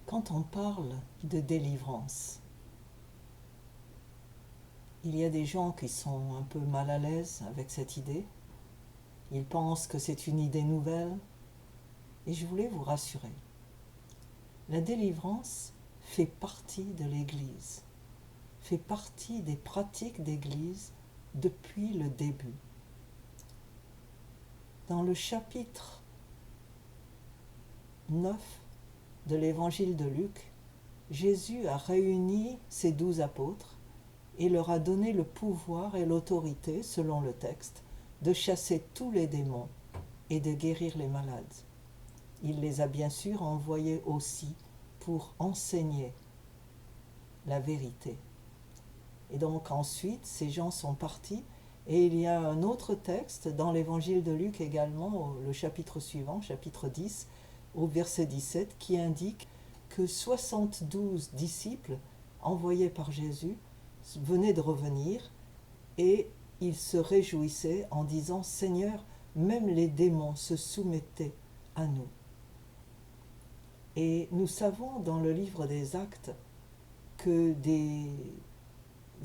Quand on parle de délivrance, il y a des gens qui sont un peu mal à l'aise avec cette idée. Ils pensent que c'est une idée nouvelle. Et je voulais vous rassurer. La délivrance fait partie de l'Église, fait partie des pratiques d'Église depuis le début. Dans le chapitre 9 de l'Évangile de Luc, Jésus a réuni ses 12 apôtres et leur a donné le pouvoir et l'autorité, selon le texte, de chasser tous les démons et de guérir les malades. Il les a bien sûr envoyés aussi pour enseigner la vérité. Et donc ensuite, ces gens sont partis et il y a un autre texte dans l'évangile de Luc également, le chapitre suivant, chapitre 10, au verset 17, qui indique que 72 disciples envoyés par Jésus venaient de revenir et ils se réjouissaient en disant « Seigneur, même les démons se soumettaient à nous ». Et nous savons dans le livre des Actes que des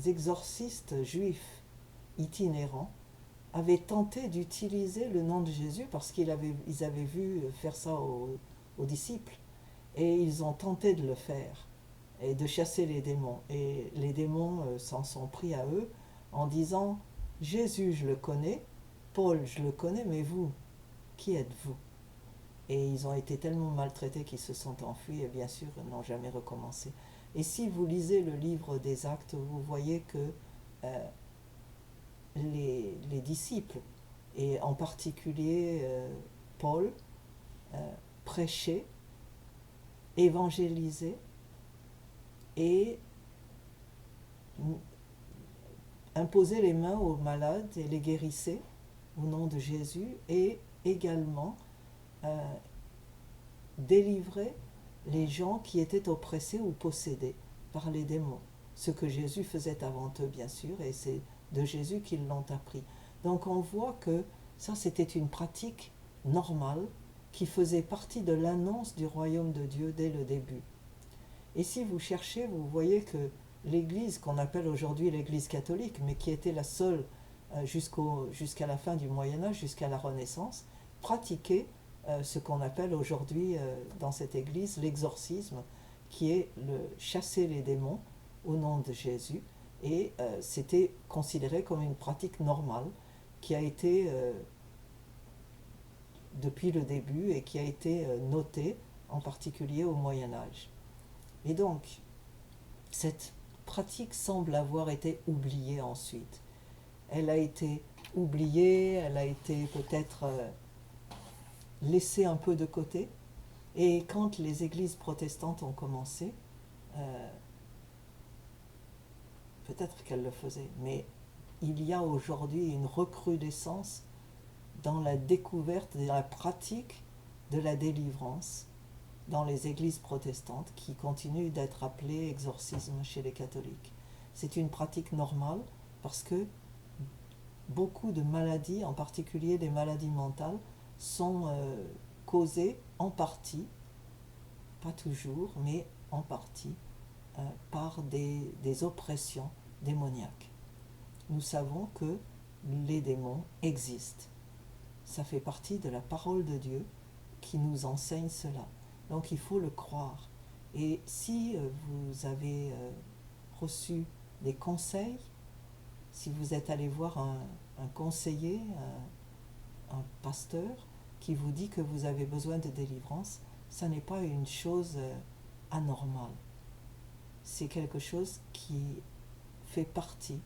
exorcistes juifs itinérants avaient tenté d'utiliser le nom de Jésus parce ils avaient vu faire ça aux disciples. Et ils ont tenté de le faire et de chasser les démons. Et les démons s'en sont pris à eux en disant « Jésus, je le connais, Paul, je le connais, mais vous, qui êtes-vous » Et ils ont été tellement maltraités qu'ils se sont enfuis et bien sûr n'ont jamais recommencé. Et si vous lisez le livre des Actes, vous voyez que les disciples, et en particulier Paul, prêchaient, évangélisaient et imposaient les mains aux malades et les guérissaient au nom de Jésus et également délivraient les gens qui étaient oppressés ou possédés par les démons. Ce que Jésus faisait avant eux, bien sûr, et c'est de Jésus qu'ils l'ont appris. Donc on voit que ça, c'était une pratique normale qui faisait partie de l'annonce du royaume de Dieu dès le début. Et si vous cherchez, vous voyez que l'Église, qu'on appelle aujourd'hui l'Église catholique, mais qui était la seule jusqu'à la fin du Moyen-Âge, jusqu'à la Renaissance, pratiquait ce qu'on appelle aujourd'hui dans cette Église l'exorcisme, qui est le chasser les démons au nom de Jésus. Et c'était considéré comme une pratique normale qui a été depuis le début et qui a été notée en particulier au Moyen-Âge. Et donc, cette pratique semble avoir été oubliée ensuite. Elle a été oubliée, elle a été peut-être laissée un peu de côté. Et quand les églises protestantes ont commencé, peut-être qu'elles le faisaient, mais il y a aujourd'hui une recrudescence dans la découverte et la pratique de la délivrance dans les églises protestantes qui continuent d'être appelées exorcisme chez les catholiques. C'est une pratique normale parce que beaucoup de maladies, en particulier des maladies mentales, sont causées en partie, pas toujours, mais en partie, par des oppressions démoniaques. Nous savons que les démons existent. Ça fait partie de la parole de Dieu qui nous enseigne cela. Donc il faut le croire. Et si vous avez reçu des conseils, si vous êtes allé voir un conseiller, un pasteur qui vous dit que vous avez besoin de délivrance, ça n'est pas une chose anormale. C'est quelque chose qui fait partie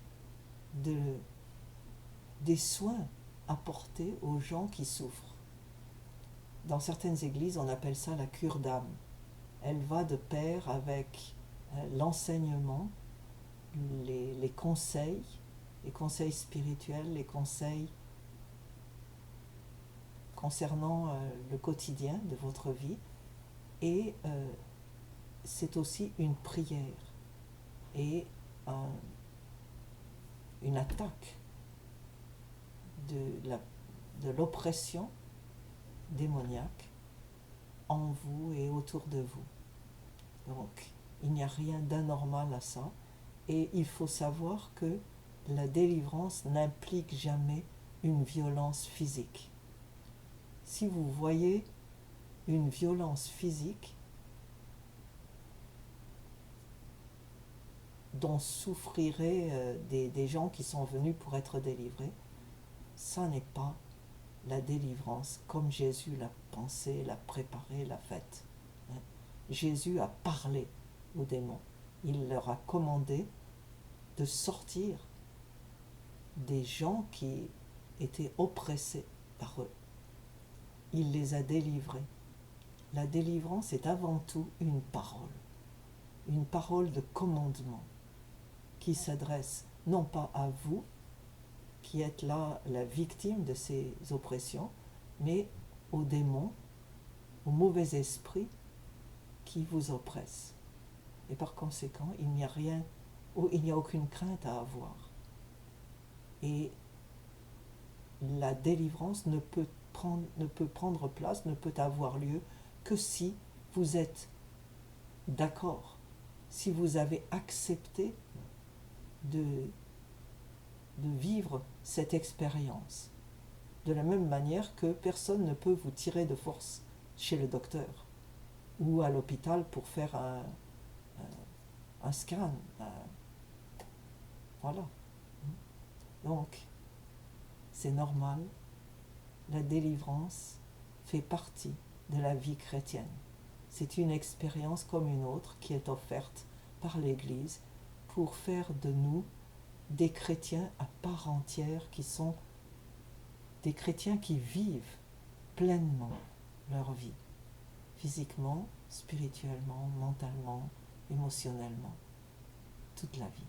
des soins apportés aux gens qui souffrent. Dans certaines églises, on appelle ça la cure d'âme. Elle va de pair avec l'enseignement, les conseils spirituels, les conseils concernant le quotidien de votre vie. Et c'est aussi une prière et une attaque de l'oppression démoniaque en vous et autour de vous. Donc, il n'y a rien d'anormal à ça. Et il faut savoir que la délivrance n'implique jamais une violence physique. Si vous voyez une violence physique dont souffriraient des gens qui sont venus pour être délivrés, ça n'est pas la délivrance comme Jésus l'a pensé, l'a préparé, l'a faite. Jésus a parlé aux démons. Il leur a commandé de sortir des gens qui étaient oppressés par eux. Il les a délivrés. La délivrance est avant tout une parole de commandement qui s'adresse non pas à vous, qui êtes là la victime de ces oppressions, mais aux démons, aux mauvais esprits qui vous oppressent. Et par conséquent, il n'y a aucune crainte à avoir. Et la délivrance ne peut prendre place, ne peut avoir lieu que si vous êtes d'accord, si vous avez accepté de vivre cette expérience. De la même manière que personne ne peut vous tirer de force chez le docteur ou à l'hôpital pour faire un scan. Voilà. Donc, c'est normal. La délivrance fait partie de la vie chrétienne. C'est une expérience comme une autre qui est offerte par l'Église pour faire de nous des chrétiens à part entière qui sont des chrétiens qui vivent pleinement leur vie, physiquement, spirituellement, mentalement, émotionnellement, toute la vie.